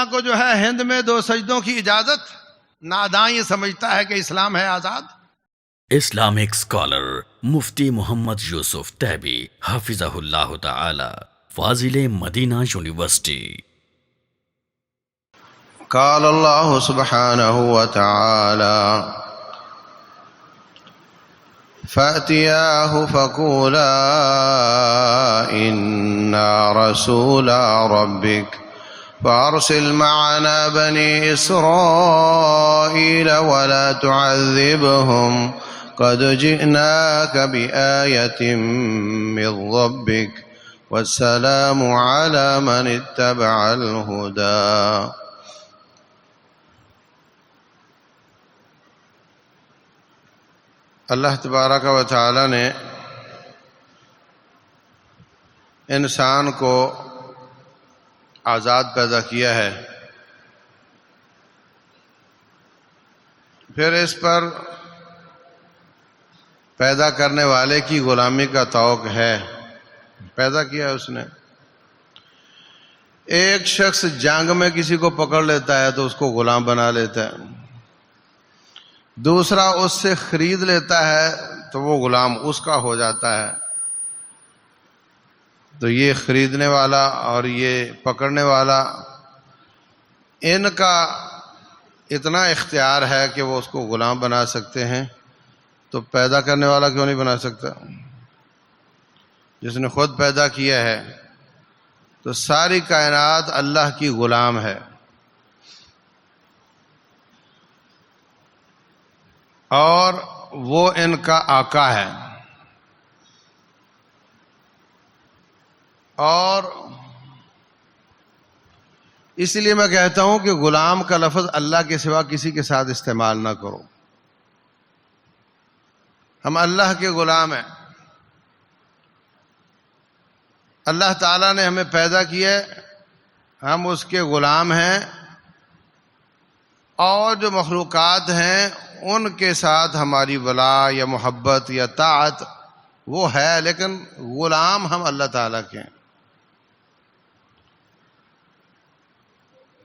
مولانا کو جو ہے ہند میں 2 سجدوں کی اجازت، ناداں یہ سمجھتا ہے کہ اسلام ہے آزاد۔ اسلامک اسکالر مفتی محمد یوسف تیبی حفظہ اللہ تعالی، فاضل مدینہ یونیورسٹی۔ قال اللہ سبحانہ وتعالی فَأْتِيَاهُ فَقُولَا إِنَّا رَسُولَا رَبِّكَ فَأَرْسِلْ مَعَنَا بَنِي إِسْرَائِيلَ وَلَا تُعَذِّبْهُمْ قَدْ جِئْنَاكَ بِآيَةٍ مِّن رَّبِّكَ وَالسَّلَامُ عَلَى مَنِ اتَّبَعَ الْهُدَى۔ اللہ تبارک و تعالی نے انسان کو آزاد پیدا کیا ہے، پھر اس پر پیدا کرنے والے کی غلامی کا توق ہے۔ پیدا کیا ہے اس نے۔ ایک شخص جنگ میں کسی کو پکڑ لیتا ہے تو اس کو غلام بنا لیتا ہے، دوسرا اس سے خرید لیتا ہے تو وہ غلام اس کا ہو جاتا ہے۔ تو یہ خریدنے والا اور یہ پکڑنے والا، ان کا اتنا اختیار ہے کہ وہ اس کو غلام بنا سکتے ہیں، تو پیدا کرنے والا کیوں نہیں بنا سکتا؟ جس نے خود پیدا کیا ہے۔ تو ساری کائنات اللہ کی غلام ہے، اور وہ ان کا آقا ہے۔ اور اس لیے میں کہتا ہوں کہ غلام کا لفظ اللہ کے سوا کسی کے ساتھ استعمال نہ کرو۔ ہم اللہ کے غلام ہیں۔ اللہ تعالیٰ نے ہمیں پیدا کیا، ہم اس کے غلام ہیں، اور جو مخلوقات ہیں ان کے ساتھ ہماری ولا یا محبت یا طاعت وہ ہے، لیکن غلام ہم اللہ تعالیٰ کے ہیں۔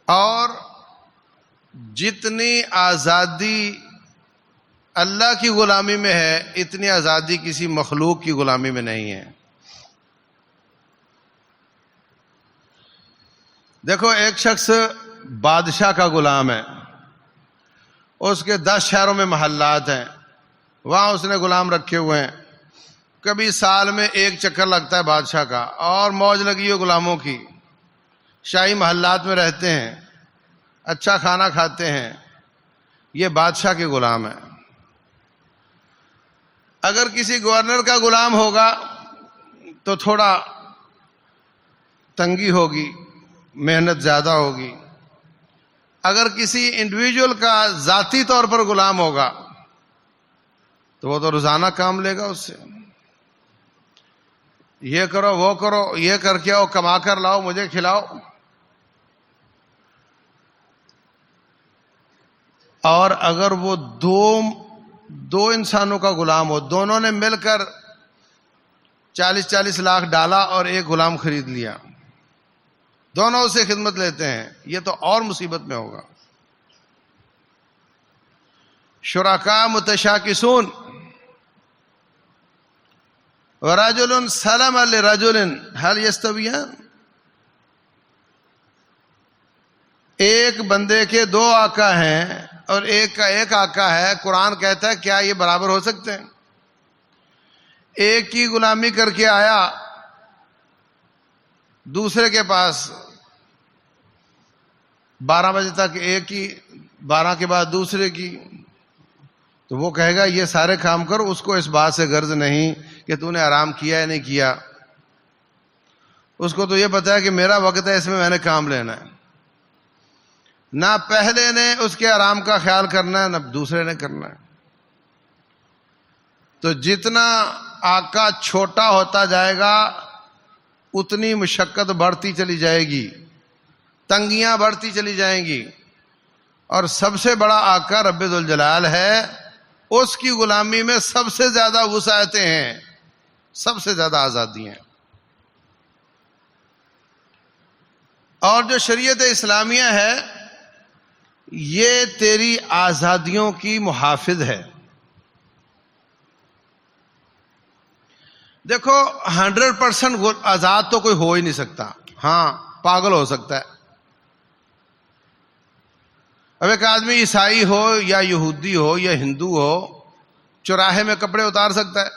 اور جتنی آزادی اللہ کی غلامی میں ہے، اتنی آزادی کسی مخلوق کی غلامی میں نہیں ہے۔ دیکھو، ایک شخص بادشاہ کا غلام ہے، اس کے 10 شہروں میں محلات ہیں، وہاں اس نے غلام رکھے ہوئے ہیں۔ کبھی سال میں 1 چکر لگتا ہے بادشاہ کا، اور موج لگی ہے غلاموں کی، شاہی محلات میں رہتے ہیں، اچھا کھانا کھاتے ہیں۔ یہ بادشاہ کے غلام ہیں۔ اگر کسی گورنر کا غلام ہوگا تو تھوڑا تنگی ہوگی، محنت زیادہ ہوگی۔ اگر کسی انڈیویجول کا ذاتی طور پر غلام ہوگا تو وہ تو روزانہ کام لے گا اس سے، یہ کرو وہ کرو، یہ کر کے آؤ، کما کر لاؤ، مجھے کھلاؤ۔ اور اگر وہ دو انسانوں کا غلام ہو، دونوں نے مل کر 40-40 لاکھ ڈالا اور ایک غلام خرید لیا، دونوں اسے خدمت لیتے ہیں، یہ تو اور مصیبت میں ہوگا۔ شرکاء متشاکسون ورجل سلم لرجل هل يستویان۔ ایک بندے کے 2 آقا ہیں اور ایک کا ایک آقا ہے، قرآن کہتا ہے کیا یہ برابر ہو سکتے ہیں؟ ایک کی غلامی کر کے آیا دوسرے کے پاس 12 بجے تک ایک کی، 12 کے بعد دوسرے کی، تو وہ کہے گا یہ سارے کام کرو، اس کو اس بات سے غرض نہیں کہ تو نے آرام کیا یا نہیں کیا، اس کو تو یہ پتا ہے کہ میرا وقت ہے، اس میں میں نے کام لینا ہے۔ نہ پہلے نے اس کے آرام کا خیال کرنا ہے، نہ دوسرے نے کرنا ہے۔ تو جتنا آقا چھوٹا ہوتا جائے گا اتنی مشقت بڑھتی چلی جائے گی، تنگیاں بڑھتی چلی جائیں گی، اور سب سے بڑا آقا رب ذوالجلال ہے، اس کی غلامی میں سب سے زیادہ وسعتیں ہیں، سب سے زیادہ آزادی ہیں۔ اور جو شریعت اسلامیہ ہے یہ تیری آزادیوں کی محافظ ہے. دیکھو 100% آزاد تو کوئی ہو ہی نہیں سکتا. ہاں پاگل ہو سکتا ہے. اب ایک آدمی عیسائی ہو یا یہودی ہو یا ہندو ہو چوراہے میں کپڑے اتار سکتا ہے.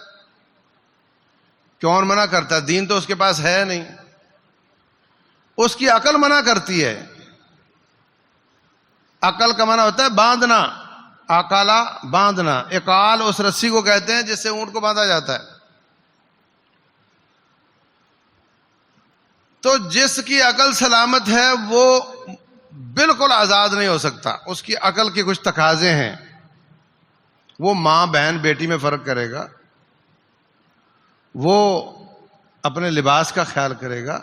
کون منع کرتا ہے؟ دین تو اس کے پاس ہے نہیں. اس کی عقل منع کرتی ہے. عقل کا منع ہوتا ہے باندھنا. اکالا باندھنا. اکال اس رسی کو کہتے ہیں جس سے اونٹ کو باندھا جاتا ہے. تو جس کی عقل سلامت ہے وہ بالکل آزاد نہیں ہو سکتا. اس کی عقل کے کچھ تقاضے ہیں. وہ ماں بہن بیٹی میں فرق کرے گا. وہ اپنے لباس کا خیال کرے گا.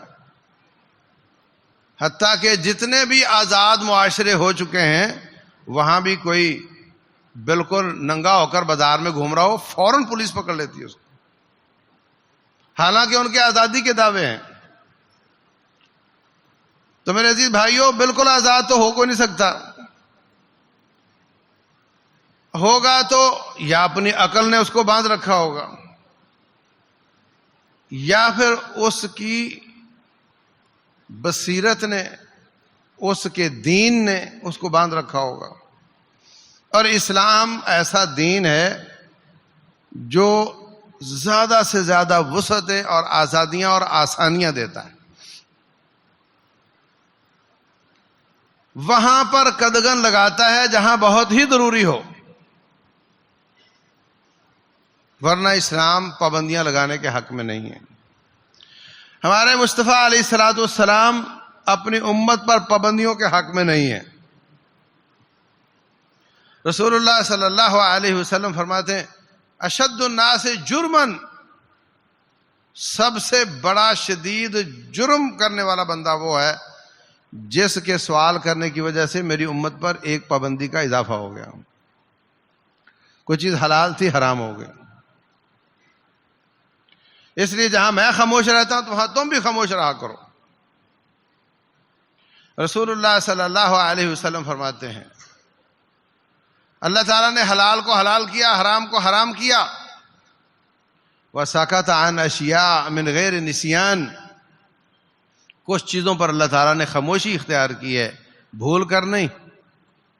حتیٰ کہ جتنے بھی آزاد معاشرے ہو چکے ہیں وہاں بھی کوئی بالکل ننگا ہو کر بازار میں گھوم رہا ہو فوراً پولیس پکڑ لیتی ہے اس کو، حالانکہ ان کے آزادی کے دعوے ہیں. تو میرے عزیز بھائیوں، بالکل آزاد تو ہو کوئی نہیں سکتا. ہوگا تو یا اپنی عقل نے اس کو باندھ رکھا ہوگا یا پھر اس کی بصیرت نے، اس کے دین نے اس کو باندھ رکھا ہوگا. اور اسلام ایسا دین ہے جو زیادہ سے زیادہ وسعتیں اور آزادیاں اور آسانیاں دیتا ہے. وہاں پر قدغن لگاتا ہے جہاں بہت ہی ضروری ہو، ورنہ اسلام پابندیاں لگانے کے حق میں نہیں ہے. ہمارے مصطفیٰ علیہ الصلوۃ والسلام اپنی امت پر پابندیوں کے حق میں نہیں ہے. رسول اللہ صلی اللہ علیہ وسلم فرماتے ہیں اشد الناس جرمن، سب سے بڑا شدید جرم کرنے والا بندہ وہ ہے جس کے سوال کرنے کی وجہ سے میری امت پر ایک پابندی کا اضافہ ہو گیا. کوئی چیز حلال تھی حرام ہو گئی. اس لیے جہاں میں خاموش رہتا ہوں تو وہاں تم بھی خاموش رہا کرو. رسول اللہ صلی اللہ علیہ وسلم فرماتے ہیں اللہ تعالیٰ نے حلال کو حلال کیا، حرام کو حرام کیا. وَسَكَتَ عَنْ أَشْيَاءَ مِنْ غَيْرِ نِسْيَانٍ، کچھ چیزوں پر اللہ تعالیٰ نے خاموشی اختیار کی ہے، بھول کر نہیں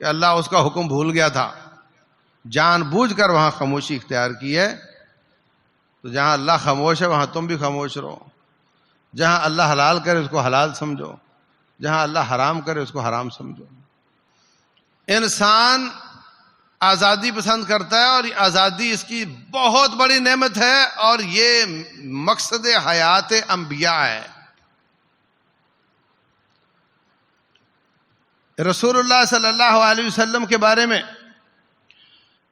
کہ اللہ اس کا حکم بھول گیا تھا، جان بوجھ کر وہاں خاموشی اختیار کی ہے. تو جہاں اللہ خاموش ہے وہاں تم بھی خاموش رہو. جہاں اللہ حلال کرے اس کو حلال سمجھو، جہاں اللہ حرام کرے اس کو حرام سمجھو. انسان آزادی پسند کرتا ہے اور آزادی اس کی بہت بڑی نعمت ہے اور یہ مقصد حیات انبیاء ہے. رسول اللہ صلی اللہ علیہ وسلم کے بارے میں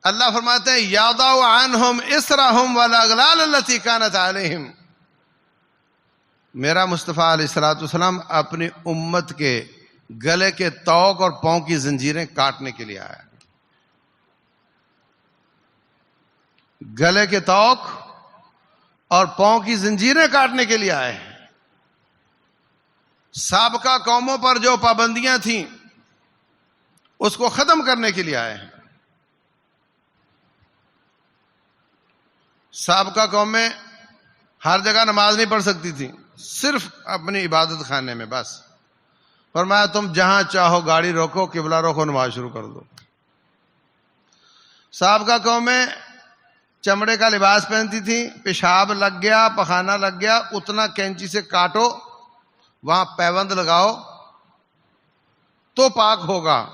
اللہ فرماتے ہیں یَضَعُ عَنْهُمْ إِصْرَهُمْ وَالْأَغْلَالَ الَّتِي كَانَتْ عَلَيْهِمْ. میرا مصطفیٰ علیہ الصلوۃ والسلام اپنی امت کے گلے کے طوق اور پاؤں کی زنجیریں کاٹنے کے لیے آیا. گلے کے طوق اور پاؤں کی زنجیریں کاٹنے کے لیے آئے ہیں. سابقہ قوموں پر جو پابندیاں تھیں اس کو ختم کرنے کے لیے آئے ہیں. سابقہ قومیں ہر جگہ نماز نہیں پڑھ سکتی تھیں، صرف اپنی عبادت خانے میں بس. فرمایا تم جہاں چاہو گاڑی روکو، قبلہ روکو، نماز شروع کر دو. سابقہ قومیں چمڑے کا لباس پہنتی تھیں، پیشاب لگ گیا، پخانہ لگ گیا، اتنا کینچی سے کاٹو، وہاں پیوند لگاؤ تو پاک ہوگا.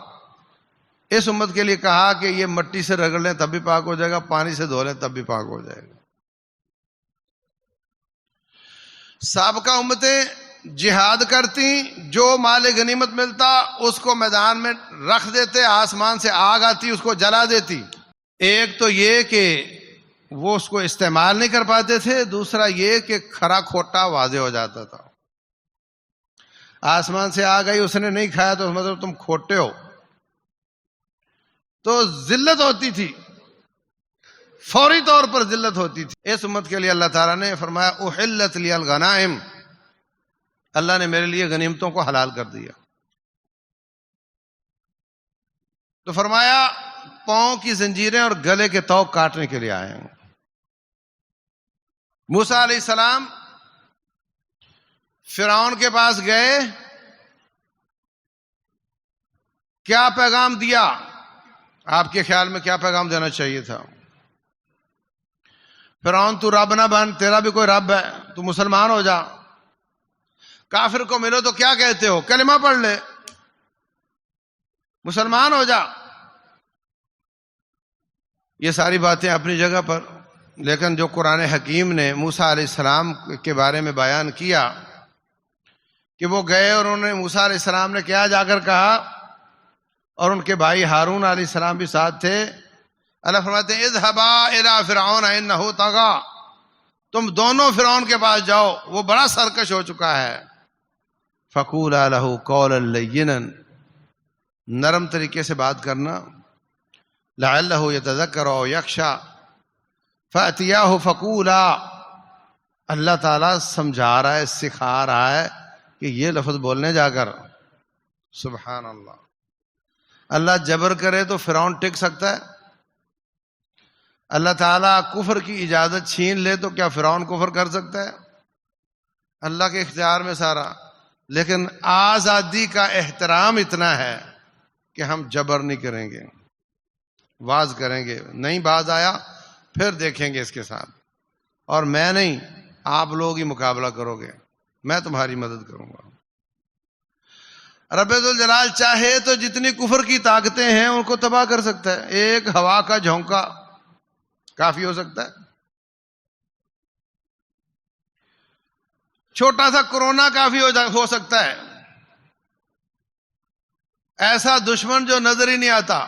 اس امت کے لیے کہا کہ یہ مٹی سے رگڑ لیں تب بھی پاک ہو جائے گا، پانی سے دھو لیں تب بھی پاک ہو جائے گا. سابقہ امتیں جہاد کرتی، جو مال غنیمت ملتا اس کو میدان میں رکھ دیتے، آسمان سے آگ آتی اس کو جلا دیتی. ایک تو یہ کہ وہ اس کو استعمال نہیں کر پاتے تھے، دوسرا یہ کہ کھرا کھوٹا واضح ہو جاتا تھا. آسمان سے آ گئی، اس نے نہیں کھایا تو مطلب تم کھوٹے ہو، تو ذلت ہوتی تھی، فوری طور پر ذلت ہوتی تھی. اس امت کے لیے اللہ تعالیٰ نے فرمایا احلت لی الغنائم، اللہ نے میرے لیے غنیمتوں کو حلال کر دیا. تو فرمایا پاؤں کی زنجیریں اور گلے کے توق کاٹنے کے لیے آئے ہیں. موسیٰ علیہ السلام فرعون کے پاس گئے, کیا پیغام دیا؟ آپ کے خیال میں کیا پیغام دینا چاہیے تھا؟ فرعون تو رب نہ بن, تیرا بھی کوئی رب ہے, تو مسلمان ہو جا. کافر کو ملو تو کیا کہتے ہو؟ کلمہ پڑھ لے, مسلمان ہو جا. یہ ساری باتیں اپنی جگہ پر, لیکن جو قرآن حکیم نے موسیٰ علیہ السلام کے بارے میں بیان کیا کہ وہ گئے اور انہوں نے, موسیٰ علیہ السلام نے کیا جا کر کہا, اور ان کے بھائی ہارون علیہ السلام بھی ساتھ تھے. اللہ فرماتے ہیں اذهبا الى فرعون انه طغى, تم دونوں فرعون کے پاس جاؤ, وہ بڑا سرکش ہو چکا ہے. فقولا له قولا لینا, نرم طریقے سے بات کرنا. لعلہ یتذکر او یخشی فاتیاہ فقولا, اللہ تعالیٰ سمجھا رہا ہے, سکھا رہا ہے کہ یہ لفظ بولنے جا کر. سبحان اللہ. اللہ جبر کرے تو فرعون ٹک سکتا ہے؟ اللہ تعالیٰ کفر کی اجازت چھین لے تو کیا فرعون کفر کر سکتا ہے؟ اللہ کے اختیار میں سارا. لیکن آزادی کا احترام اتنا ہے کہ ہم جبر نہیں کریں گے, واز کریں گے. نہیں باز آیا پھر دیکھیں گے اس کے ساتھ, اور میں نہیں, آپ لوگ ہی مقابلہ کرو گے, میں تمہاری مدد کروں گا. رب ذوالجلال چاہے تو جتنی کفر کی طاقتیں ہیں ان کو تباہ کر سکتا ہے. ایک ہوا کا جھونکا کافی ہو سکتا ہے. چھوٹا سا کورونا کافی ہو سکتا ہے. ایسا دشمن جو نظر ہی نہیں آتا,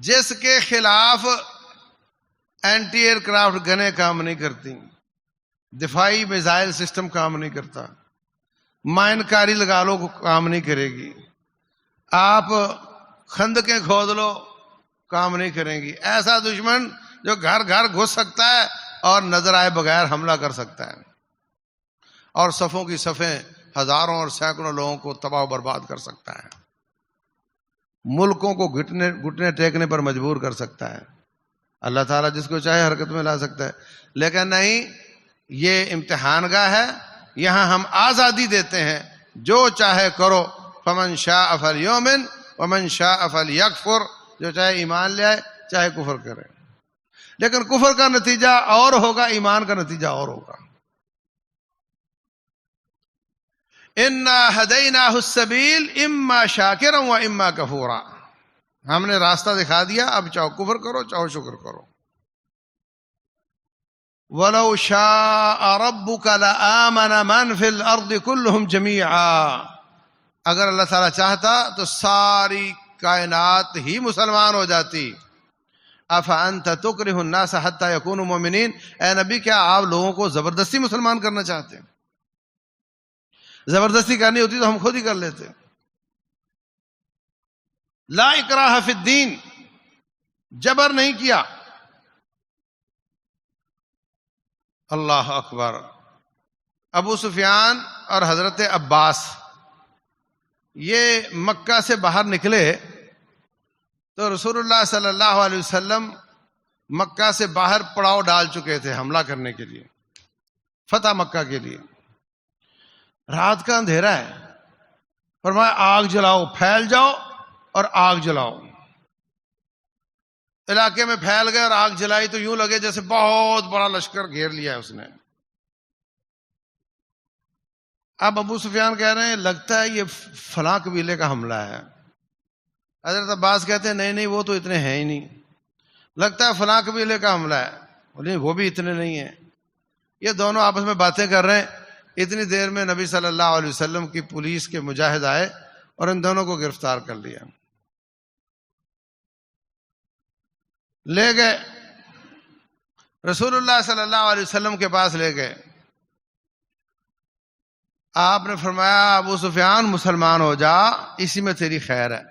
جس کے خلاف اینٹی ایئر کرافٹ گنیں کام نہیں کرتی, دفاعی میزائل سسٹم کام نہیں کرتا, مائن کاری لگا لو کام نہیں کرے گی, آپ خندقیں کھود لو کام نہیں کریں گی. ایسا دشمن جو گھر گھر گھس سکتا ہے اور نظر آئے بغیر حملہ کر سکتا ہے, اور صفوں کی صفیں ہزاروں اور سینکڑوں لوگوں کو تباہ و برباد کر سکتا ہے, ملکوں کو گھٹنے ٹیکنے پر مجبور کر سکتا ہے. اللہ تعالیٰ جس کو چاہے حرکت میں لا سکتا ہے. لیکن نہیں, یہ امتحان گاہ ہے, یہاں ہم آزادی دیتے ہیں, جو چاہے کرو. فمن شاء فلیؤمن ومن شاء فلیکفر, جو چاہے ایمان لے آئے چاہے کفر کرے. لیکن کفر کا نتیجہ اور ہوگا, ایمان کا نتیجہ اور ہوگا. انا ہدیناہ السبیل اما شاکرا و اما کفورا, ہم نے راستہ دکھا دیا, اب چاہو کفر کرو چاہو شکر کرو. وَلَوْ شَاءَ رَبُّكَ لَآمَنَ مَنْ فِي الْأَرْضِ كُلُّهُمْ جَمِيعًا, اگر اللہ تعالیٰ چاہتا تو ساری کائنات ہی مسلمان ہو جاتی. أَفَأَنْتَ تُكْرِهُ النَّاسَ حَتَّى يَكُونُوا مُؤْمِنِينَ, اے نبی کیا آپ لوگوں کو زبردستی مسلمان کرنا چاہتے ہیں؟ زبردستی کرنی ہوتی تو ہم خود ہی کر لیتے. لا اکراہ فی الدین, جبر نہیں کیا. اللہ اکبر. ابو سفیان اور حضرت عباس یہ مکہ سے باہر نکلے تو رسول اللہ صلی اللہ علیہ وسلم مکہ سے باہر پڑاؤ ڈال چکے تھے حملہ کرنے کے لیے, فتح مکہ کے لیے. رات کا اندھیرا ہے, فرمایا آگ جلاؤ, پھیل جاؤ اور آگ جلاؤ. علاقے میں پھیل گئے اور آگ جلائی تو یوں لگے جیسے بہت بڑا لشکر گھیر لیا ہے اس نے. اب ابو سفیان کہہ رہے ہیں لگتا ہے یہ فلاں قبیلے کا حملہ ہے. حضرت عباس کہتے ہیں نہیں وہ تو اتنے ہیں ہی نہیں, لگتا ہے فلاں قبیلے کا حملہ ہے. بولے وہ بھی اتنے نہیں ہیں. یہ دونوں آپس میں باتیں کر رہے ہیں. اتنی دیر میں نبی صلی اللہ علیہ وسلم کی پولیس کے مجاہد آئے اور ان دونوں کو گرفتار کر لیا, لے گئے. رسول اللہ صلی اللہ علیہ وسلم کے پاس لے گئے. آپ نے فرمایا ابو سفیان مسلمان ہو جا, اسی میں تیری خیر ہے.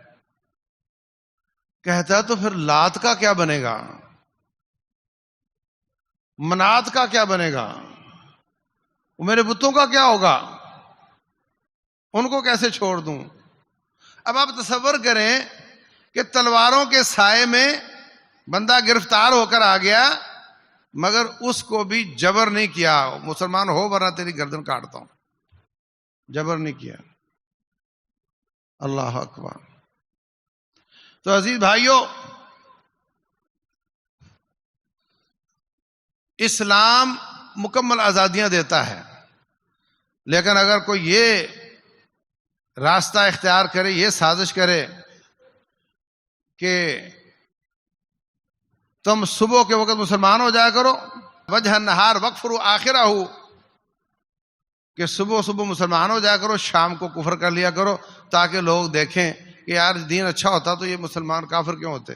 کہتا تو پھر لات کا کیا بنے گا, منات کا کیا بنے گا, میرے بتوں کا کیا ہوگا؟ ان کو کیسے چھوڑ دوں؟ اب آپ تصور کریں کہ تلواروں کے سائے میں بندہ گرفتار ہو کر آ گیا، مگر اس کو بھی جبر نہیں کیا، مسلمان ہو ورنہ تیری گردن کاٹتا ہوں، جبر نہیں کیا۔ اللہ اکبر۔ تو عزیز بھائیوں، اسلام مکمل آزادیاں دیتا ہے، لیکن اگر کوئی یہ راستہ اختیار کرے، یہ سازش کرے کہ تم صبح کے وقت مسلمان ہو جایا کرو، وجہ نہار وقفروا آخرہ ہو، کہ صبح صبح مسلمان ہو جایا کرو، شام کو کفر کر لیا کرو، تاکہ لوگ دیکھیں کہ یار دین اچھا ہوتا تو یہ مسلمان کافر کیوں ہوتے؟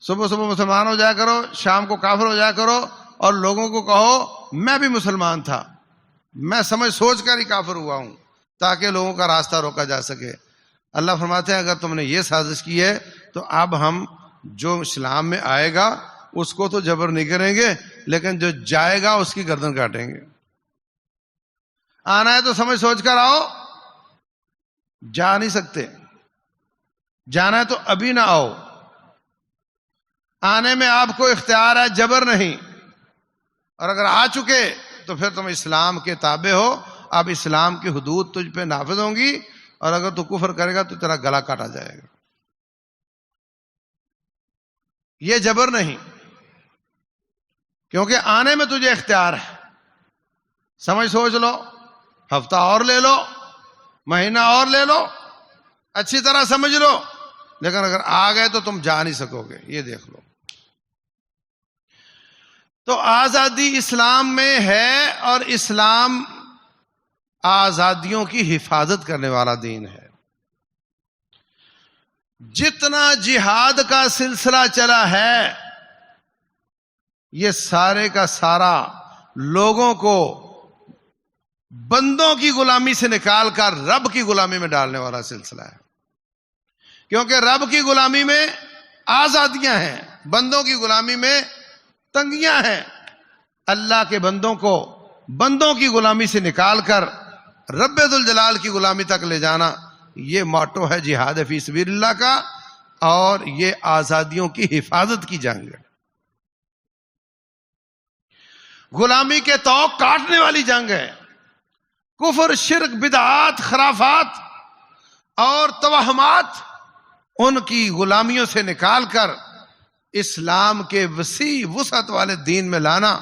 صبح صبح مسلمان ہو جایا کرو، شام کو کافر ہو جایا کرو، اور لوگوں کو کہو میں بھی مسلمان تھا، میں سمجھ سوچ کر ہی کافر ہوا ہوں، تاکہ لوگوں کا راستہ روکا جا سکے۔ اللہ فرماتے ہیں اگر تم نے یہ سازش کی ہے تو اب ہم جو اسلام میں آئے گا اس کو تو جبر نہیں کریں گے، لیکن جو جائے گا اس کی گردن کاٹیں گے۔ آنا ہے تو سمجھ سوچ کر آؤ، جا نہیں سکتے، جانا ہے تو ابھی نہ آؤ، آنے میں آپ کو اختیار ہے، جبر نہیں، اور اگر آ چکے تو پھر تم اسلام کے تابع ہو، اب اسلام کی حدود تجھ پہ نافذ ہوں گی، اور اگر تو کفر کرے گا تو تیرا گلا کاٹا جائے گا۔ یہ جبر نہیں، کیونکہ آنے میں تجھے اختیار ہے، سمجھ سوچ لو، ہفتہ اور لے لو، مہینہ اور لے لو، اچھی طرح سمجھ لو، لیکن اگر آ گئے تو تم جا نہیں سکو گے، یہ دیکھ لو۔ تو آزادی اسلام میں ہے، اور اسلام آزادیوں کی حفاظت کرنے والا دین ہے۔ جتنا جہاد کا سلسلہ چلا ہے یہ سارے کا سارا لوگوں کو بندوں کی غلامی سے نکال کر رب کی غلامی میں ڈالنے والا سلسلہ ہے، کیونکہ رب کی غلامی میں آزادیاں ہیں، بندوں کی غلامی میں تنگیاں ہیں۔ اللہ کے بندوں کو بندوں کی غلامی سے نکال کر رب ذوالجلال کی غلامی تک لے جانا، یہ موٹو ہے جہاد فی سبیل اللہ کا، اور یہ آزادیوں کی حفاظت کی جنگ ہے، غلامی کے توق کاٹنے والی جنگ ہے۔ کفر، شرک، بدعات، خرافات اور توہمات، ان کی غلامیوں سے نکال کر اسلام کے وسیع وسعت والے دین میں لانا،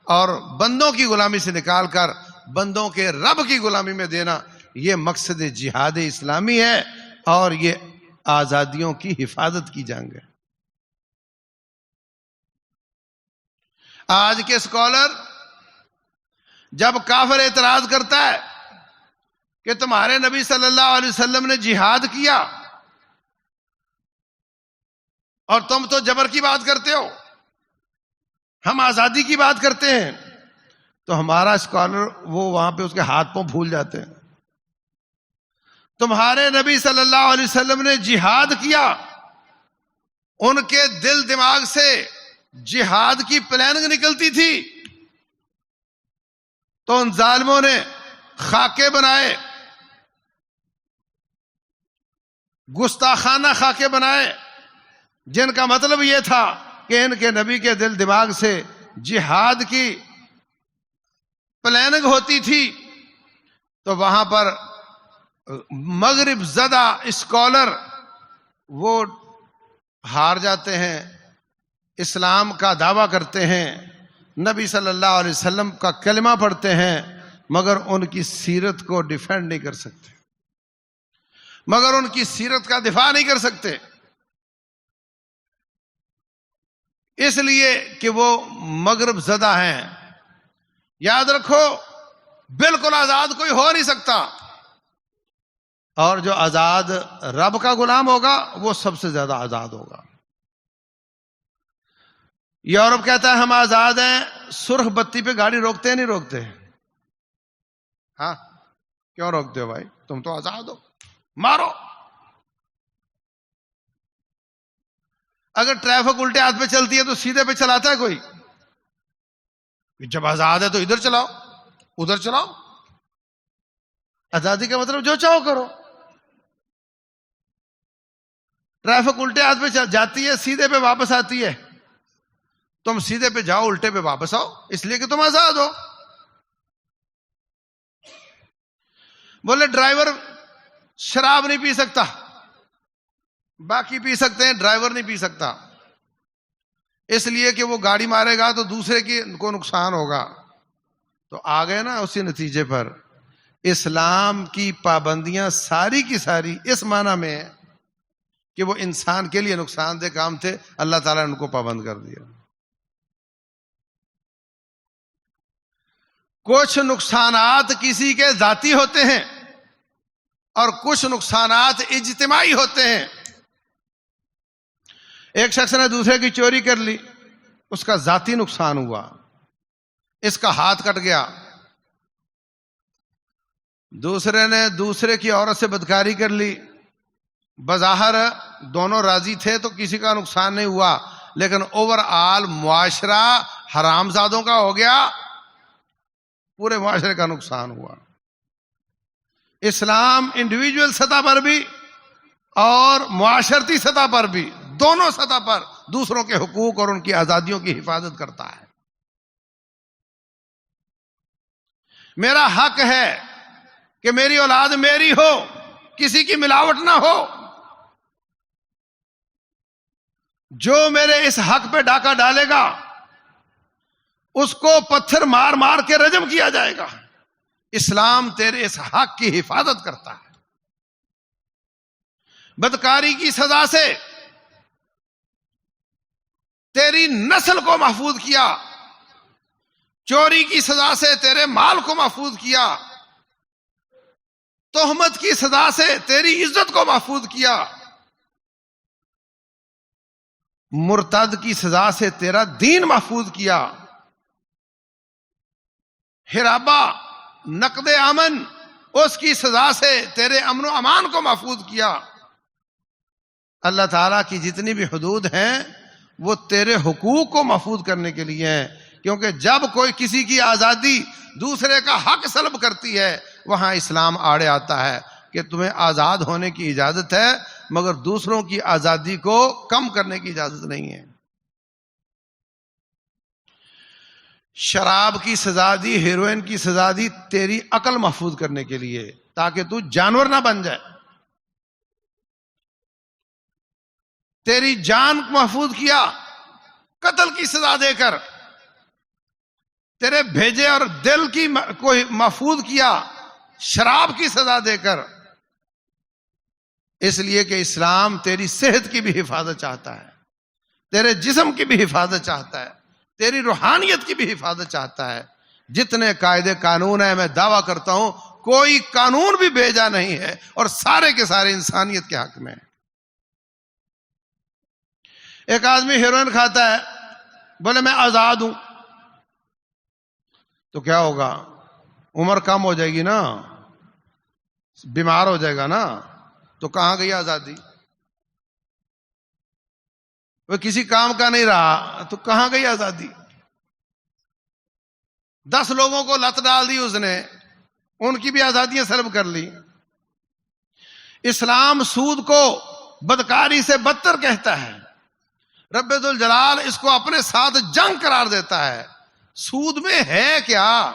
اور بندوں کی غلامی سے نکال کر بندوں کے رب کی غلامی میں دینا، یہ مقصد جہاد اسلامی ہے، اور یہ آزادیوں کی حفاظت کی جنگ ہے۔ آج کے اسکالر جب کافر اعتراض کرتا ہے کہ تمہارے نبی صلی اللہ علیہ وسلم نے جہاد کیا اور تم تو جبر کی بات کرتے ہو، ہم آزادی کی بات کرتے ہیں، تو ہمارا اسکالر وہ وہاں پہ اس کے ہاتھ پاؤں پھول جاتے ہیں۔ تمہارے نبی صلی اللہ علیہ وسلم نے جہاد کیا، ان کے دل دماغ سے جہاد کی پلاننگ نکلتی تھی، تو ان ظالموں نے خاکے بنائے، گستاخانہ خاکے بنائے، جن کا مطلب یہ تھا کہ ان کے نبی کے دل دماغ سے جہاد کی پلاننگ ہوتی تھی۔ تو وہاں پر مغرب زدہ اسکالر وہ ہار جاتے ہیں، اسلام کا دعویٰ کرتے ہیں، نبی صلی اللہ علیہ وسلم کا کلمہ پڑھتے ہیں، مگر ان کی سیرت کو ڈیفینڈ نہیں کر سکتے، مگر ان کی سیرت کا دفاع نہیں کر سکتے، اس لیے کہ وہ مغرب زدہ ہیں۔ یاد رکھو، بالکل آزاد کوئی ہو نہیں سکتا، اور جو آزاد رب کا غلام ہوگا وہ سب سے زیادہ آزاد ہوگا۔ یورپ کہتا ہے ہم آزاد ہیں، سرخ بتی پہ گاڑی روکتے ہیں نہیں روکتے؟ ہاں، کیوں روکتے ہو بھائی؟ تم تو آزاد ہو، مارو۔ اگر ٹریفک الٹے ہاتھ پہ چلتی ہے تو سیدھے پہ چلاتا ہے کوئی؟ کہ جب آزاد ہے تو ادھر چلاؤ ادھر چلاؤ. آزادی کا مطلب جو چاہو کرو. ٹریفک الٹے ہاتھ پہ جاتی ہے سیدھے پہ واپس آتی ہے. تم سیدھے پہ جاؤ الٹے پہ واپس آؤ اس لیے کہ تم آزاد ہو. بولے ڈرائیور شراب نہیں پی سکتا, باقی پی سکتے ہیں, ڈرائیور نہیں پی سکتا, اس لیے کہ وہ گاڑی مارے گا تو دوسرے کو نقصان ہوگا. تو آ گئے نا اسی نتیجے پر. اسلام کی پابندیاں ساری کی ساری اس معنی میں ہے کہ وہ انسان کے لیے نقصان دہ کام تھے, اللہ تعالیٰ نے ان کو پابند کر دیا. کچھ نقصانات کسی کے ذاتی ہوتے ہیں اور کچھ نقصانات اجتماعی ہوتے ہیں. ایک شخص نے دوسرے کی چوری کر لی, اس کا ذاتی نقصان ہوا, اس کا ہاتھ کٹ گیا. دوسرے نے دوسرے کی عورت سے بدکاری کر لی, بظاہر دونوں راضی تھے تو کسی کا نقصان نہیں ہوا, لیکن اوور آل معاشرہ حرام زادوں کا ہو گیا, پورے معاشرے کا نقصان ہوا. اسلام انڈیویجول سطح پر بھی اور معاشرتی سطح پر بھی, دونوں سطح پر دوسروں کے حقوق اور ان کی آزادیوں کی حفاظت کرتا ہے. میرا حق ہے کہ میری اولاد میری ہو, کسی کی ملاوٹ نہ ہو. جو میرے اس حق پہ ڈاکہ ڈالے گا اس کو پتھر مار مار کے رجم کیا جائے گا. اسلام تیرے اس حق کی حفاظت کرتا ہے. بدکاری کی سزا سے تیری نسل کو محفوظ کیا, چوری کی سزا سے تیرے مال کو محفوظ کیا, تہمت کی سزا سے تیری عزت کو محفوظ کیا, مرتد کی سزا سے تیرا دین محفوظ کیا, ہرابہ نقد امن اس کی سزا سے تیرے امن و امان کو محفوظ کیا. اللہ تعالیٰ کی جتنی بھی حدود ہیں وہ تیرے حقوق کو محفوظ کرنے کے لیے ہیں, کیونکہ جب کوئی کسی کی آزادی دوسرے کا حق سلب کرتی ہے وہاں اسلام آڑے آتا ہے کہ تمہیں آزاد ہونے کی اجازت ہے مگر دوسروں کی آزادی کو کم کرنے کی اجازت نہیں ہے. شراب کی سزا دی, ہیروئن کی سزا دی تیری عقل محفوظ کرنے کے لیے تاکہ تو جانور نہ بن جائے. تیری جان محفوظ کیا قتل کی سزا دے کر, تیرے بھیجے اور دل کی کو محفوظ کیا شراب کی سزا دے کر. اس لیے کہ اسلام تیری صحت کی بھی حفاظت چاہتا ہے, تیرے جسم کی بھی حفاظت چاہتا ہے, تیری روحانیت کی بھی حفاظت چاہتا ہے. جتنے قاعدے قانون ہیں میں دعویٰ کرتا ہوں کوئی قانون بھی بھیجا نہیں ہے اور سارے کے سارے انسانیت کے حق میں. ایک آدمی ہیروئن کھاتا ہے, بولے میں آزاد ہوں, تو کیا ہوگا؟ عمر کم ہو جائے گی نا, بیمار ہو جائے گا نا, تو کہاں گئی آزادی؟ وہ کسی کام کا نہیں رہا تو کہاں گئی آزادی؟ 10 لوگوں کو لت ڈال دی اس نے, ان کی بھی آزادیاں سلب کر لی. اسلام سود کو بدکاری سے بدتر کہتا ہے. رب ذوالجلال اس کو اپنے ساتھ جنگ قرار دیتا ہے. سود میں ہے کیا؟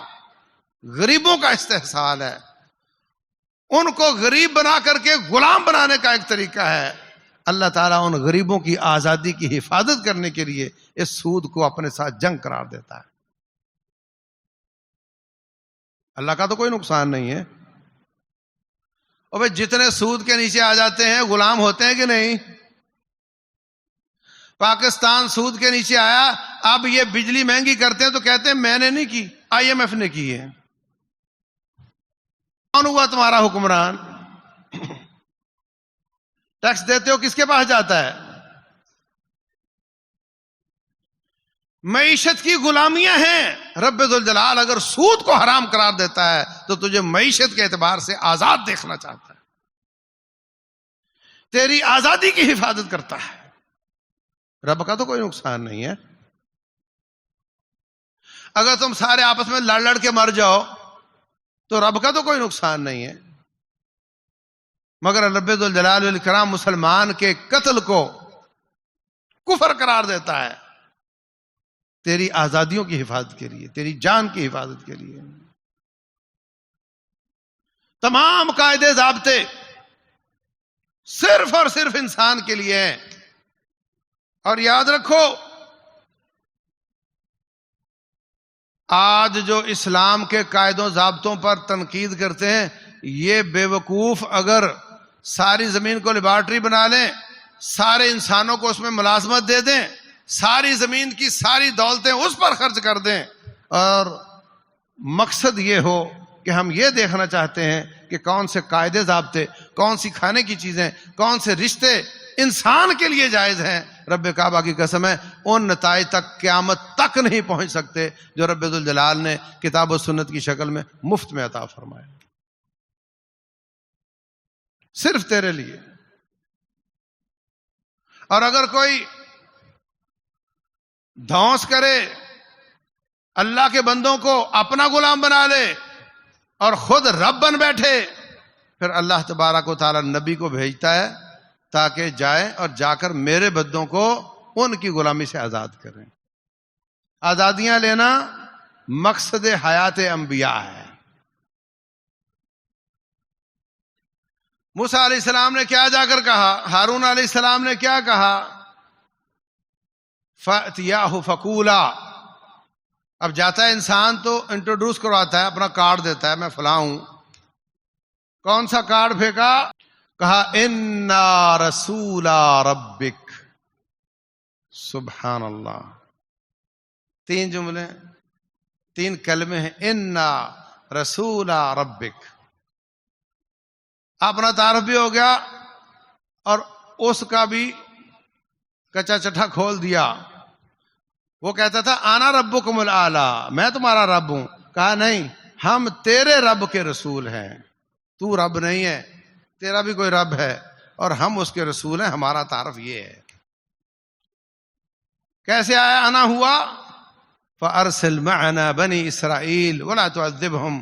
غریبوں کا استحصال ہے. ان کو غریب بنا کر کے غلام بنانے کا ایک طریقہ ہے. اللہ تعالیٰ ان غریبوں کی آزادی کی حفاظت کرنے کے لیے اس سود کو اپنے ساتھ جنگ قرار دیتا ہے. اللہ کا تو کوئی نقصان نہیں ہے. اور بھائی جتنے سود کے نیچے آ جاتے ہیں غلام ہوتے ہیں کہ نہیں؟ پاکستان سود کے نیچے آیا, اب یہ بجلی مہنگی کرتے ہیں تو کہتے ہیں میں نے نہیں کی, IMF نے کی ہے. کون ہوا تمہارا حکمران؟ ٹیکس دیتے ہو کس کے پاس جاتا ہے؟ معیشت کی غلامیاں ہیں. رب ذوالجلال اگر سود کو حرام قرار دیتا ہے تو تجھے معیشت کے اعتبار سے آزاد دیکھنا چاہتا ہے, تیری آزادی کی حفاظت کرتا ہے. رب کا تو کوئی نقصان نہیں ہے. اگر تم سارے آپس میں لڑ لڑ کے مر جاؤ تو رب کا تو کوئی نقصان نہیں ہے، مگر رب ذوالجلال والاکرام مسلمان کے قتل کو کفر قرار دیتا ہے تیری آزادیوں کی حفاظت کے لیے، تیری جان کی حفاظت کے لیے۔ تمام قاعدے ضابطے صرف اور صرف انسان کے لیے ہیں۔ اور یاد رکھو، آج جو اسلام کے قاعدوں ضابطوں پر تنقید کرتے ہیں، یہ بے وقوف اگر ساری زمین کو لیبارٹری بنا لیں، سارے انسانوں کو اس میں ملازمت دے دیں، ساری زمین کی ساری دولتیں اس پر خرچ کر دیں، اور مقصد یہ ہو کہ ہم یہ دیکھنا چاہتے ہیں کہ کون سے قاعدے ضابطے، کون سی کھانے کی چیزیں، کون سے رشتے انسان کے لیے جائز ہیں، رب کعبہ کی قسم ہے ان نتائج تک قیامت تک نہیں پہنچ سکتے جو رب ذوالجلال نے کتاب و سنت کی شکل میں مفت میں عطا فرمایا، صرف تیرے لیے۔ اور اگر کوئی دھونس کرے، اللہ کے بندوں کو اپنا غلام بنا لے اور خود رب بن بیٹھے، پھر اللہ تبارک و تعالی نبی کو بھیجتا ہے تاکہ جائے اور جا کر میرے بندوں کو ان کی غلامی سے آزاد کریں۔ آزادیاں لینا مقصد حیات انبیاء ہے۔ موسیٰ علیہ السلام نے کیا جا کر کہا، ہارون علیہ السلام نے کیا کہا، فَأْتِيَاهُ فَقُولَا۔ اب جاتا ہے انسان تو انٹروڈیوس کرواتا ہے، اپنا کارڈ دیتا ہے، میں فلاں ہوں۔ کون سا کارڈ پھینکا؟ کہا اِنَّا رَسُولَ رَبِّكَ۔ سبحان اللہ، 3 جملے، 3 کلمے ہیں، اِنَّا رَسُولَ رَبِّكَ۔ اپنا تعارف بھی ہو گیا اور اس کا بھی کچا چٹھا کھول دیا۔ وہ کہتا تھا آنا ربکم الاعلی، میں تمہارا رب ہوں۔ کہا نہیں، ہم تیرے رب کے رسول ہیں، تو رب نہیں ہے، تیرا بھی کوئی رب ہے اور ہم اس کے رسول ہیں، ہمارا تعارف یہ ہے۔ کیسے آیا آنا ہوا؟ فَأَرْسِلْ مَعَنَا بَنِي إِسْرَائِيلَ وَلَا تُعَذِّبْهُمْ،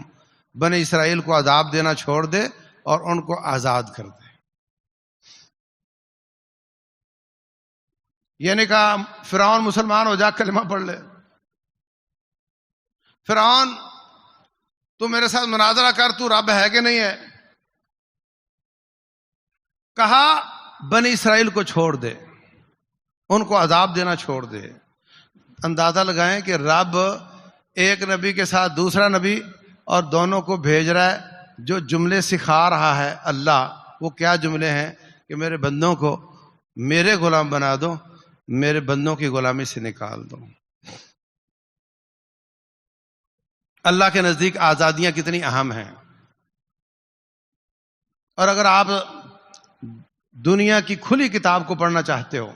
بنی اسرائیل کو عذاب دینا چھوڑ دے اور ان کو آزاد کر دے۔ یعنی کہا فرعون مسلمان ہو جا، کلمہ پڑھ لے۔ فرعون تو میرے ساتھ مناظرہ کر، تو رب ہے کہ نہیں ہے؟ کہا بنی اسرائیل کو چھوڑ دے، ان کو عذاب دینا چھوڑ دے۔ اندازہ لگائیں کہ رب ایک نبی کے ساتھ دوسرا نبی اور دونوں کو بھیج رہا ہے، جو جملے سکھا رہا ہے اللہ، وہ کیا جملے ہیں کہ میرے بندوں کو میرے غلام بنا دو، میرے بندوں کی غلامی سے نکال دو۔ اللہ کے نزدیک آزادیاں کتنی اہم ہیں۔ اور اگر آپ دنیا کی کھلی کتاب کو پڑھنا چاہتے ہو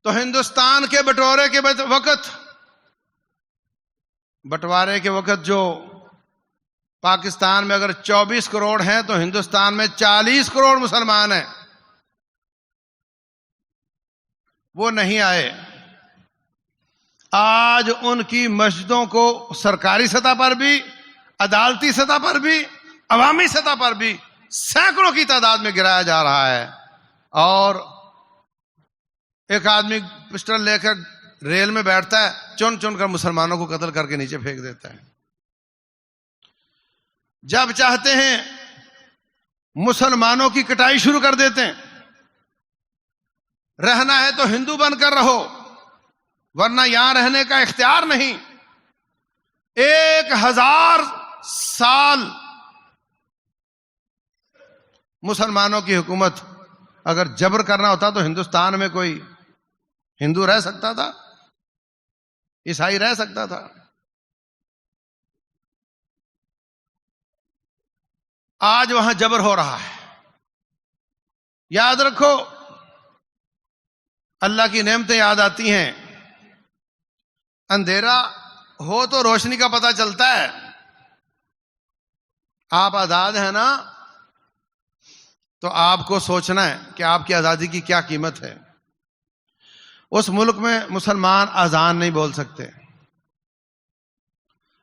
تو ہندوستان کے بٹوارے کے وقت جو پاکستان میں اگر 24 کروڑ ہیں تو ہندوستان میں 40 کروڑ مسلمان ہیں، وہ نہیں آئے۔ آج ان کی مسجدوں کو سرکاری سطح پر بھی، عدالتی سطح پر بھی، عوامی سطح پر بھی سینکڑوں کی تعداد میں گرایا جا رہا ہے، اور ایک آدمی پسٹل لے کر ریل میں بیٹھتا ہے، چن چن کر مسلمانوں کو قتل کر کے نیچے پھینک دیتا ہے۔ جب چاہتے ہیں مسلمانوں کی کٹائی شروع کر دیتے ہیں، رہنا ہے تو ہندو بن کر رہو ورنہ یہاں رہنے کا اختیار نہیں۔ 1000 سال مسلمانوں کی حکومت، اگر جبر کرنا ہوتا تو ہندوستان میں کوئی ہندو رہ سکتا تھا؟ عیسائی رہ سکتا تھا؟ آج وہاں جبر ہو رہا ہے۔ یاد رکھو، اللہ کی نعمتیں یاد آتی ہیں۔ اندھیرا ہو تو روشنی کا پتہ چلتا ہے۔ آپ آزاد ہیں نا، تو آپ کو سوچنا ہے کہ آپ کی آزادی کی کیا قیمت ہے۔ اس ملک میں مسلمان اذان نہیں بول سکتے.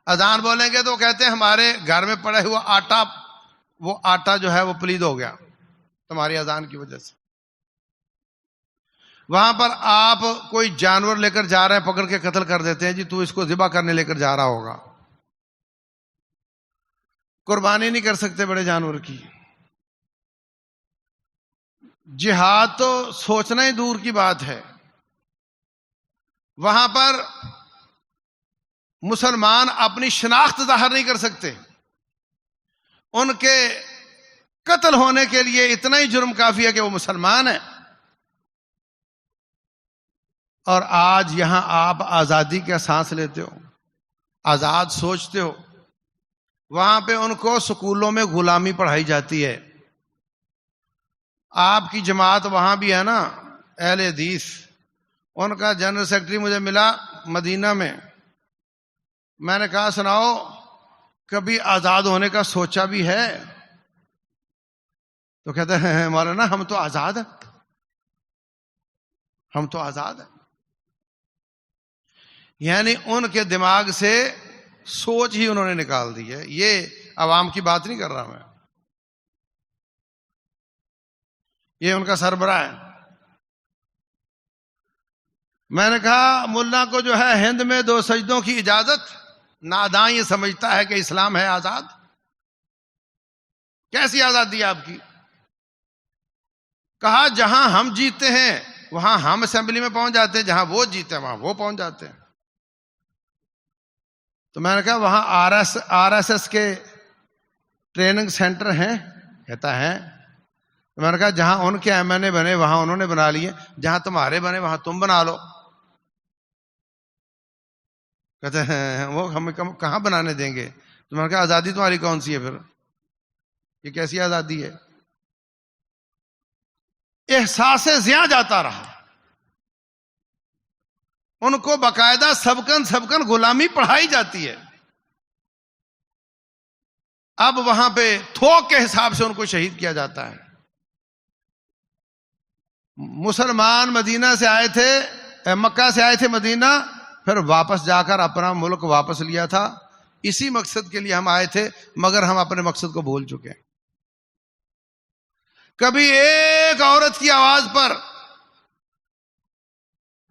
اذان بولیں گے تو کہتے ہیں ہمارے گھر میں پڑا ہوا آٹا، وہ آٹا جو ہے وہ پلید ہو گیا تمہاری اذان کی وجہ سے. وہاں پر آپ کوئی جانور لے کر جا رہے ہیں، پکڑ کے قتل کر دیتے ہیں، جی تو اس کو ذبح کرنے لے کر جا رہا ہوگا. قربانی نہیں کر سکتے بڑے جانور کی. جہاد تو سوچنا ہی دور کی بات ہے. وہاں پر مسلمان اپنی شناخت ظاہر نہیں کر سکتے. ان کے قتل ہونے کے لیے اتنا ہی جرم کافی ہے کہ وہ مسلمان ہیں. اور آج یہاں آپ آزادی کا سانس لیتے ہو، آزاد سوچتے ہو. وہاں پہ ان کو سکولوں میں غلامی پڑھائی جاتی ہے. آپ کی جماعت وہاں بھی ہے نا، اہل حدیث، ان کا جنرل سیکرٹری مجھے ملا مدینہ میں. میں نے کہا سناؤ کبھی آزاد ہونے کا سوچا بھی ہے؟ تو کہتے ہیں مولانا ہم تو آزاد ہیں، ہم تو آزاد ہیں. یعنی ان کے دماغ سے سوچ ہی انہوں نے نکال دی ہے. یہ عوام کی بات نہیں کر رہا میں، یہ ان کا سربراہ ہے. میں نے کہا ملا کو جو ہے ہند میں 2 سجدوں کی اجازت، ناداں یہ سمجھتا ہے کہ اسلام ہے آزاد. کیسی آزادی ہے آپ کی؟ کہا جہاں ہم جیتے ہیں وہاں ہم اسمبلی میں پہنچ جاتے ہیں، جہاں وہ جیتے ہیں وہاں وہ پہنچ جاتے ہیں. تو میں نے کہا وہاں آر ایس ایس کے ٹریننگ سینٹر ہیں؟ کہتا ہے. تو میں نے کہا جہاں ان کے ایم این اے بنے وہاں انہوں نے بنا لیے، جہاں تمہارے بنے وہاں تم بنا لو. کہتے ہیں وہ ہمیں کہاں بنانے دیں گے. تو میں نے کہا آزادی تمہاری کون سی ہے پھر؟ یہ کیسی آزادی ہے؟ احساس زیاں جاتا رہا. ان کو باقاعدہ سبکن غلامی پڑھائی جاتی ہے. اب وہاں پہ تھوک کے حساب سے ان کو شہید کیا جاتا ہے. مسلمان مدینہ سے آئے تھے، مکہ سے آئے تھے مدینہ، پھر واپس جا کر اپنا ملک واپس لیا تھا. اسی مقصد کے لیے ہم آئے تھے، مگر ہم اپنے مقصد کو بھول چکے. کبھی ایک عورت کی آواز پر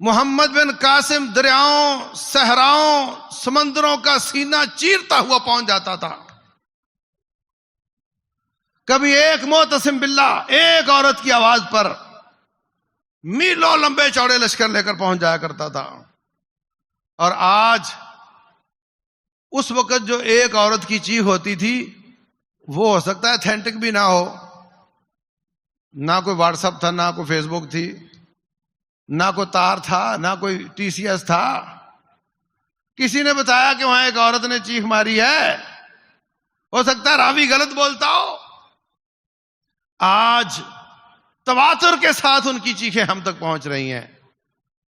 محمد بن قاسم دریاؤں، صحراؤں، سمندروں کا سینہ چیرتا ہوا پہنچ جاتا تھا. کبھی ایک معتصم باللہ، ایک عورت کی آواز پر میلوں لمبے چوڑے لشکر لے کر پہنچ جایا کرتا تھا. اور آج اس وقت جو ایک عورت کی چیخ ہوتی تھی وہ ہو سکتا ہے اتھینٹک بھی نہ ہو. نہ کوئی واٹس ایپ تھا، نہ کوئی فیس بک تھی، نہ کوئی تار تھا، نہ کوئی ٹی سی ایس تھا. کسی نے بتایا کہ وہاں ایک عورت نے چیخ ماری ہے. ہو سکتا ہے راوی غلط بولتا ہو. آج تواتر کے ساتھ ان کی چیخیں ہم تک پہنچ رہی ہیں،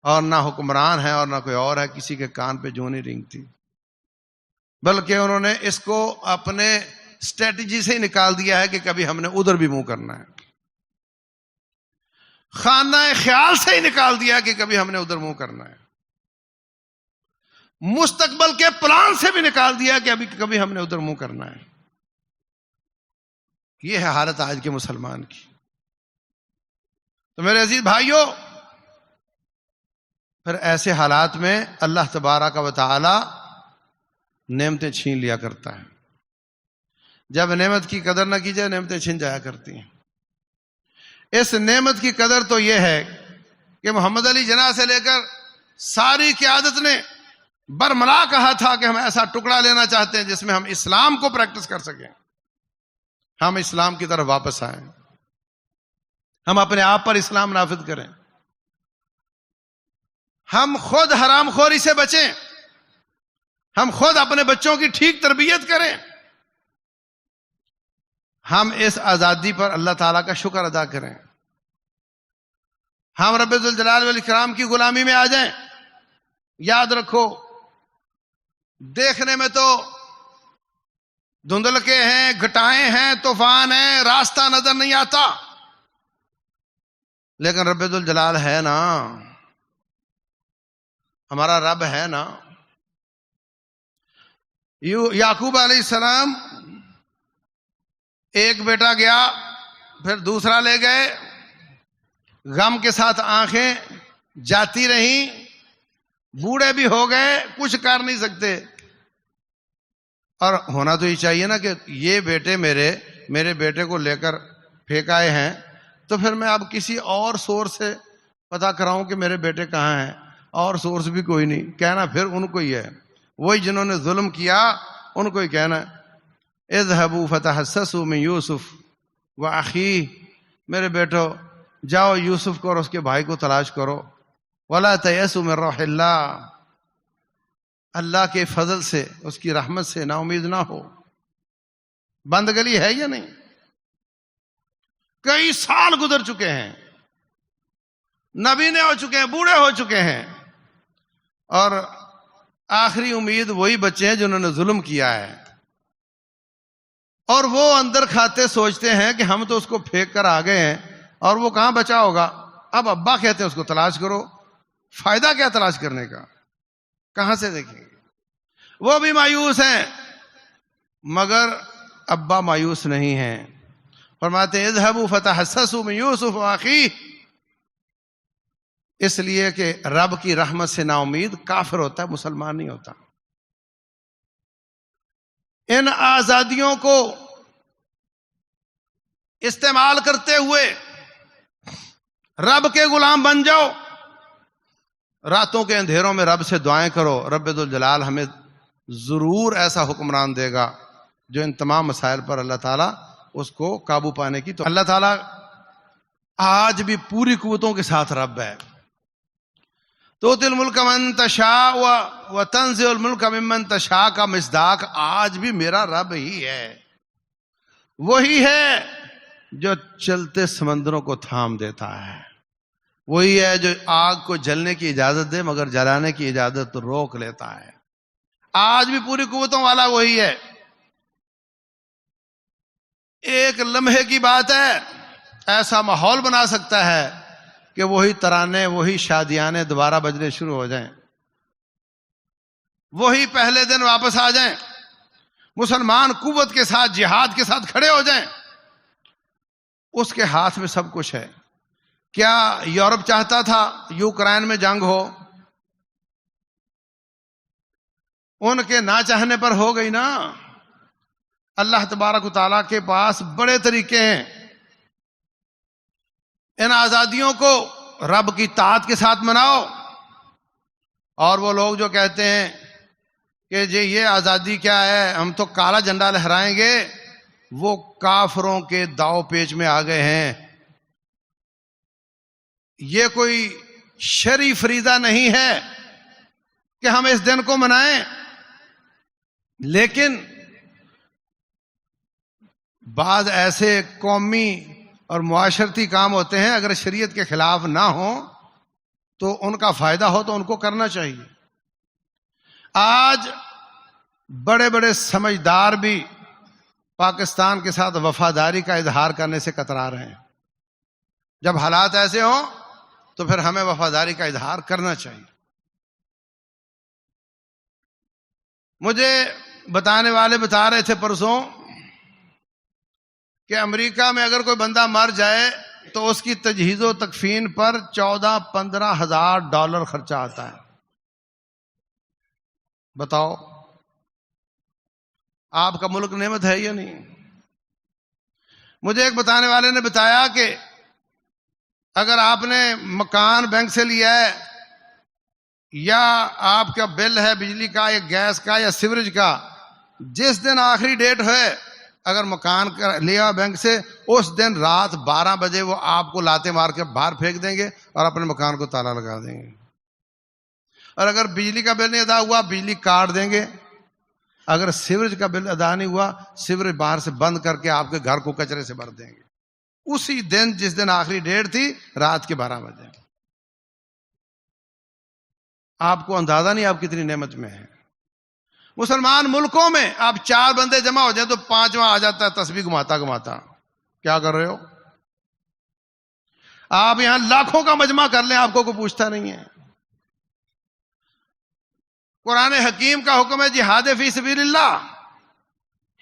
اور نہ حکمران ہے اور نہ کوئی اور ہے، کسی کے کان پہ جو نہیں رینگتی. بلکہ انہوں نے اس کو اپنے اسٹریٹجی سے ہی نکال دیا ہے کہ کبھی ہم نے ادھر بھی منہ کرنا ہے. خانہ خیال سے ہی نکال دیا کہ کبھی ہم نے ادھر منہ کرنا ہے. مستقبل کے پلان سے بھی نکال دیا کہ ابھی کبھی ہم نے ادھر منہ کرنا ہے. یہ ہے حالت آج کے مسلمان کی. تو میرے عزیز بھائیوں، پھر ایسے حالات میں اللہ تبارک و تعالی نعمتیں چھین لیا کرتا ہے. جب نعمت کی قدر نہ کی جائے نعمتیں چھن جایا کرتی ہیں. اس نعمت کی قدر تو یہ ہے کہ محمد علی جناح سے لے کر ساری قیادت نے برملا کہا تھا کہ ہم ایسا ٹکڑا لینا چاہتے ہیں جس میں ہم اسلام کو پریکٹس کر سکیں، ہم اسلام کی طرف واپس آئیں، ہم اپنے آپ پر اسلام نافذ کریں، ہم خود حرام خوری سے بچیں، ہم خود اپنے بچوں کی ٹھیک تربیت کریں، ہم اس آزادی پر اللہ تعالیٰ کا شکر ادا کریں، ہم رب ذوالجلال والاکرام کی غلامی میں آ جائیں. یاد رکھو دیکھنے میں تو دھندلکے ہیں، گھٹائیں ہیں، طوفان ہیں، راستہ نظر نہیں آتا، لیکن رب ذوالجلال ہے نا. ہمارا رب ہے نا. یعقوب علیہ السلام ایک بیٹا گیا، پھر دوسرا لے گئے، غم کے ساتھ آنکھیں جاتی رہیں، بوڑھے بھی ہو گئے، کچھ کر نہیں سکتے. اور ہونا تو یہ چاہیے نا کہ یہ بیٹے میرے بیٹے کو لے کر پھینک آئے ہیں، تو پھر میں اب کسی اور سورس سے پتا کراؤں کہ میرے بیٹے کہاں ہیں. اور سورس بھی کوئی نہیں، کہنا پھر ان کو ہی ہے، وہی جنہوں نے ظلم کیا ان کو ہی کہنا. اذهبوا فتحسسوا من یوسف واخیہ، میرے بیٹو جاؤ یوسف کو اور اس کے بھائی کو تلاش کرو. ولا تیأسوا من روح اللہ، اللہ کے فضل سے، اس کی رحمت سے نا امید نہ ہو. بند گلی ہے یا نہیں؟ کئی سال گزر چکے ہیں، نبینے ہو چکے ہیں، بوڑھے ہو چکے ہیں، اور آخری امید وہی بچے ہیں جنہوں نے ظلم کیا ہے. اور وہ اندر کھاتے سوچتے ہیں کہ ہم تو اس کو پھینک کر آ گئے ہیں اور وہ کہاں بچا ہوگا. اب ابا کہتے ہیں اس کو تلاش کرو. فائدہ کیا تلاش کرنے کا؟ کہاں سے دیکھیں گے؟ وہ بھی مایوس ہیں، مگر ابا مایوس نہیں ہیں. فرماتے ہیں اذهبوا فتحسسوا من یوسف واخیہ، اس لیے کہ رب کی رحمت سے نا امید کافر ہوتا ہے، مسلمان نہیں ہوتا. ان آزادیوں کو استعمال کرتے ہوئے رب کے غلام بن جاؤ. راتوں کے اندھیروں میں رب سے دعائیں کرو، رب ذوالجلال ہمیں ضرور ایسا حکمران دے گا جو ان تمام مسائل پر اللہ تعالیٰ اس کو قابو پانے کی. تو اللہ تعالیٰ آج بھی پوری قوتوں کے ساتھ رب ہے. تؤتی الملک من تشاء وتنزع الملک ممن تشاء کا مصداق آج بھی میرا رب ہی ہے. وہی ہے جو چلتے سمندروں کو تھام دیتا ہے، وہی ہے جو آگ کو جلنے کی اجازت دے مگر جلانے کی اجازت روک لیتا ہے. آج بھی پوری قوتوں والا وہی ہے. ایک لمحے کی بات ہے، ایسا ماحول بنا سکتا ہے کہ وہی ترانے، وہی شادیانے دوبارہ بجنے شروع ہو جائیں، وہی پہلے دن واپس آ جائیں، مسلمان قوت کے ساتھ جہاد کے ساتھ کھڑے ہو جائیں. اس کے ہاتھ میں سب کچھ ہے. کیا یورپ چاہتا تھا یوکرائن میں جنگ ہو؟ ان کے نہ چاہنے پر ہو گئی نا. اللہ تبارک و تعالیٰ کے پاس بڑے طریقے ہیں. ان آزادیوں کو رب کی طاعت کے ساتھ مناؤ. اور وہ لوگ جو کہتے ہیں کہ جی یہ آزادی کیا ہے، ہم تو کالا جھنڈا لہرائیں گے، وہ کافروں کے داؤ پیچ میں آ گئے ہیں. یہ کوئی شرعی فریضہ نہیں ہے کہ ہم اس دن کو منائیں، لیکن بعض ایسے قومی اور معاشرتی کام ہوتے ہیں اگر شریعت کے خلاف نہ ہوں تو ان کا فائدہ ہو تو ان کو کرنا چاہیے. آج بڑے بڑے سمجھدار بھی پاکستان کے ساتھ وفاداری کا اظہار کرنے سے کترا رہے ہیں. جب حالات ایسے ہوں تو پھر ہمیں وفاداری کا اظہار کرنا چاہیے. مجھے بتانے والے بتا رہے تھے پرسوں کہ امریکہ میں اگر کوئی بندہ مر جائے تو اس کی تجہیز و تکفین پر 14-15 ہزار ڈالر خرچہ آتا ہے. بتاؤ آپ کا ملک نعمت ہے یا نہیں؟ مجھے ایک بتانے والے نے بتایا کہ اگر آپ نے مکان بینک سے لیا ہے یا آپ کا بل ہے بجلی کا یا گیس کا یا سیوریج کا، جس دن آخری ڈیٹ ہے اگر مکان کا لیا بینک سے، اس دن رات 12 بجے وہ آپ کو لاتے مار کے باہر پھینک دیں گے اور اپنے مکان کو تالا لگا دیں گے. اور اگر بجلی کا بل نہیں ادا ہوا بجلی کاٹ دیں گے. اگر سیوریج کا بل ادا نہیں ہوا سیوریج باہر سے بند کر کے آپ کے گھر کو کچرے سے بھر دیں گے اسی دن جس دن آخری ڈیٹ تھی، رات کے 12 بجے. آپ کو اندازہ نہیں آپ کتنی نعمت میں ہیں. مسلمان ملکوں میں آپ 4 بندے جمع ہو جائیں تو 5واں آ جاتا ہے تسبیح گھماتا گھماتا. کیا کر رہے ہو؟ آپ یہاں لاکھوں کا مجمع کر لیں آپ کو کوئی پوچھتا نہیں ہے. قرآن حکیم کا حکم ہے جہاد فی سبیل اللہ.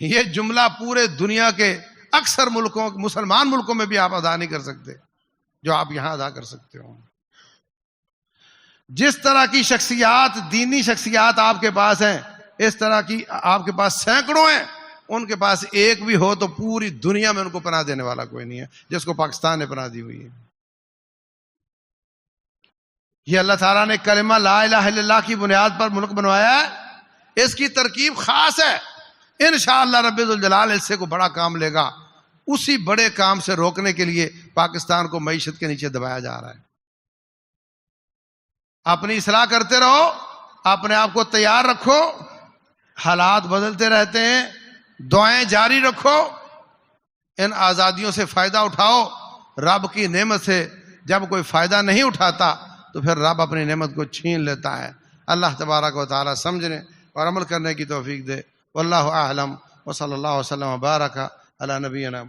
یہ جملہ پورے دنیا کے اکثر ملکوں مسلمان ملکوں میں بھی آپ ادا نہیں کر سکتے جو آپ یہاں ادا کر سکتے ہو. جس طرح کی شخصیات دینی شخصیات آپ کے پاس ہیں اس طرح کی آپ کے پاس سینکڑوں ہیں. ان کے پاس ایک بھی ہو تو پوری دنیا میں ان کو پناہ دینے والا کوئی نہیں ہے جس کو پاکستان نے پناہ دی ہوئی ہے. یہ اللہ تعالیٰ نے کلمہ لا الہ الا اللہ کی بنیاد پر ملک بنوایا ہے. اس کی ترکیب خاص ہے. انشاءاللہ رب ذوالجلال اس سے کو بڑا کام لے گا. اسی بڑے کام سے روکنے کے لیے پاکستان کو معیشت کے نیچے دبایا جا رہا ہے. اپنی اصلاح کرتے رہو, اپنے آپ کو تیار رکھو. حالات بدلتے رہتے ہیں, دعائیں جاری رکھو, ان آزادیوں سے فائدہ اٹھاؤ. رب کی نعمت سے جب کوئی فائدہ نہیں اٹھاتا تو پھر رب اپنی نعمت کو چھین لیتا ہے. اللہ تبارک و تعالی سمجھنے اور عمل کرنے کی توفیق دے. واللہ اعلم وصلی اللہ وسلم وبارک علی نبینا.